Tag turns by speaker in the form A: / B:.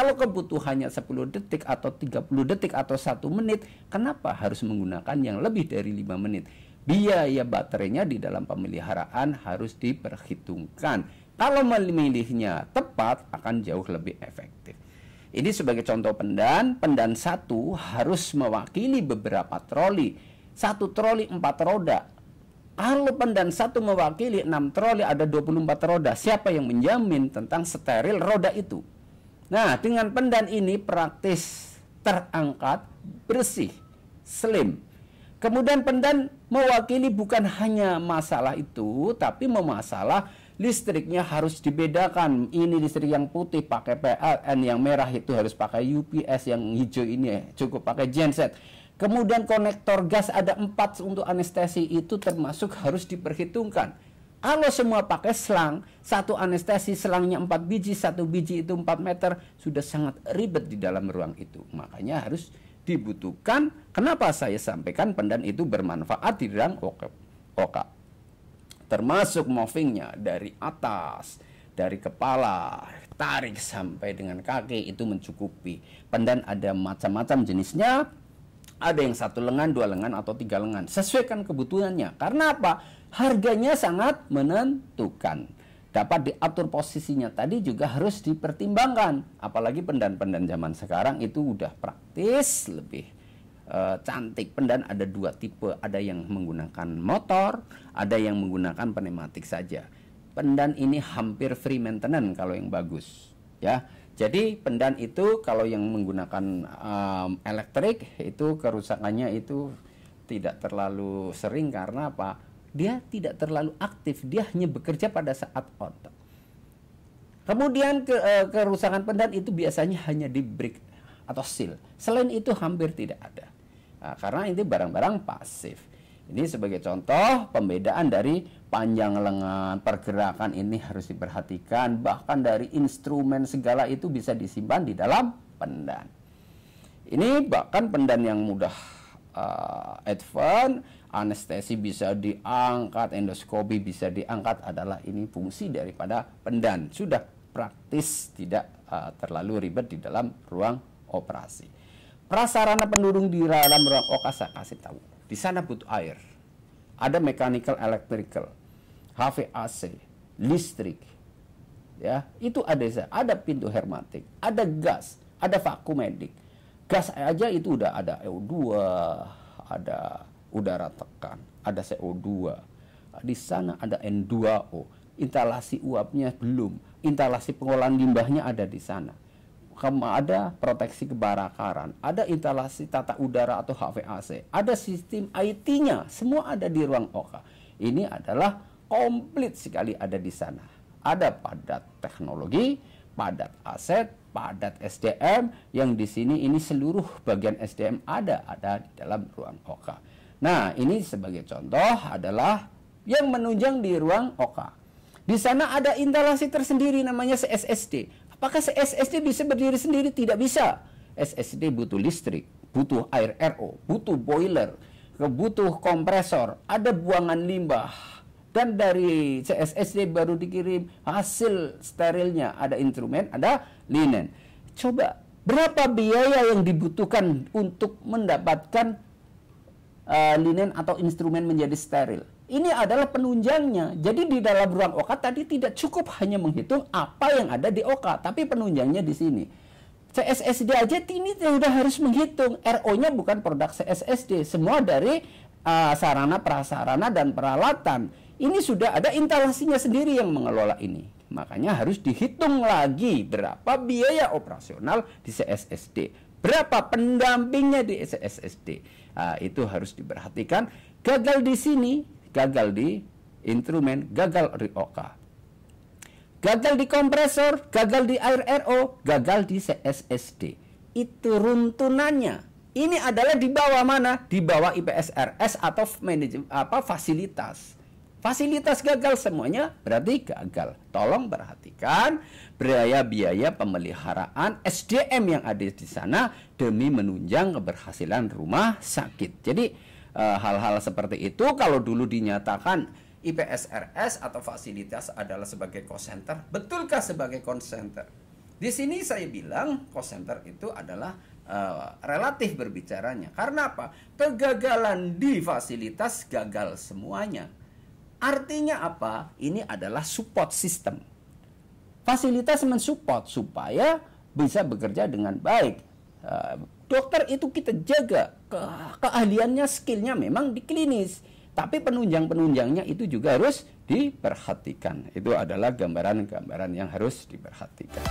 A: Kalau kebutuhannya 10 detik atau 30 detik atau 1 menit, kenapa harus menggunakan yang lebih dari 5 menit? Biaya baterainya di dalam pemeliharaan harus diperhitungkan. Kalau memilihnya tepat akan jauh lebih efektif. Ini sebagai contoh pendan. Pendan 1 harus mewakili beberapa troli. 1 troli 4 roda. Kalau pendan 1 mewakili 6 troli, ada 24 roda. Siapa yang menjamin tentang steril roda itu? Nah, dengan pendan ini praktis, terangkat, bersih, slim. Kemudian pendan mewakili bukan hanya masalah itu, tapi masalah listriknya harus dibedakan. Ini listrik yang putih pakai PLN, yang merah itu harus pakai UPS, yang hijau ini cukup pakai genset. Kemudian konektor gas ada 4 untuk anestesi, itu termasuk harus diperhitungkan. Kalau semua pakai selang, 1 anestesi selangnya 4 biji, 1 biji itu 4 meter, sudah sangat ribet di dalam ruang itu. Makanya harus dibutuhkan. Kenapa saya sampaikan pendan itu bermanfaat di dalam oka? Termasuk movingnya dari atas, dari kepala, tarik sampai dengan kaki itu mencukupi. Pendan ada macam-macam jenisnya. Ada yang 1 lengan, 2 lengan, atau 3 lengan. Sesuaikan kebutuhannya. Karena apa? Harganya sangat menentukan. Dapat diatur posisinya tadi juga harus dipertimbangkan. Apalagi pendan-pendan zaman sekarang itu udah praktis, lebih cantik. Pendan ada 2 tipe. Ada yang menggunakan motor, ada yang menggunakan pneumatik saja. Pendan ini hampir free maintenance kalau yang bagus. Ya. Jadi pendan itu kalau yang menggunakan elektrik itu kerusakannya itu tidak terlalu sering. Karena apa? Dia tidak terlalu aktif, dia hanya bekerja pada saat on. Kemudian kerusakan pendan itu biasanya hanya di brake atau seal. Selain itu hampir tidak ada. Nah, karena ini barang-barang pasif. Ini sebagai contoh pembedaan dari panjang lengan, pergerakan ini harus diperhatikan. Bahkan dari instrumen segala itu bisa disimpan di dalam pendan. Ini bahkan pendan yang mudah advance, anestesi bisa diangkat, endoskopi bisa diangkat, adalah ini fungsi daripada pendan. Sudah praktis, tidak terlalu ribet di dalam ruang operasi. Prasarana pendukung di dalam ruang oka saya kasih tahu. Di sana butuh air, ada mechanical electrical, HVAC, listrik, ya itu ada pintu hermetik, ada gas, ada vakuumedik. Gas aja itu udah ada CO2, ada udara tekan, ada CO2. Di sana ada N2O. Instalasi uapnya belum. Instalasi pengolahan limbahnya ada di sana. Ada proteksi kebakaran, ada instalasi tata udara atau HVAC, ada sistem IT-nya, semua ada di ruang oka. Ini adalah komplit sekali ada di sana. Ada padat teknologi, padat aset, padat SDM, yang di sini ini seluruh bagian SDM ada di dalam ruang oka. Nah, ini sebagai contoh adalah yang menunjang di ruang oka. Di sana ada instalasi tersendiri namanya CSSD. Apakah CSSD bisa berdiri sendiri? Tidak bisa. SSD butuh listrik, butuh air RO, butuh boiler, butuh kompresor, ada buangan limbah. Dan dari CSSD baru dikirim hasil sterilnya, ada instrumen, ada linen. Coba, berapa biaya yang dibutuhkan untuk mendapatkan linen atau instrumen menjadi steril? Ini adalah penunjangnya. Jadi di dalam ruang oka tadi tidak cukup hanya menghitung apa yang ada di oka, tapi penunjangnya di sini. CSSD aja ini sudah harus menghitung. RO-nya bukan produk CSSD, semua dari sarana prasarana dan peralatan. Ini sudah ada instalasinya sendiri yang mengelola ini. Makanya harus dihitung lagi berapa biaya operasional di CSSD, berapa pendampingnya di CSSD. Itu harus diperhatikan. Gagal di sini, gagal di instrumen, gagal di oka, gagal di kompresor, gagal di air RO, gagal di CSSD. Itu runtunannya. Ini adalah di bawah mana? Di bawah IPSRS atau manajemen fasilitas. Fasilitas gagal semuanya berarti gagal. Tolong perhatikan biaya pemeliharaan SDM yang ada di sana demi menunjang keberhasilan rumah sakit. Jadi hal-hal seperti itu kalau dulu dinyatakan IPSRS atau fasilitas adalah sebagai cost center, betulkah sebagai cost center? Di sini saya bilang cost center itu adalah relatif berbicaranya. Karena apa? Kegagalan di fasilitas gagal semuanya. Artinya apa? Ini adalah support system. Fasilitas mensupport supaya bisa bekerja dengan baik. Dokter itu kita jaga, keahliannya, skillnya memang di klinis. Tapi penunjang-penunjangnya itu juga harus diperhatikan. Itu adalah gambaran-gambaran yang harus diperhatikan.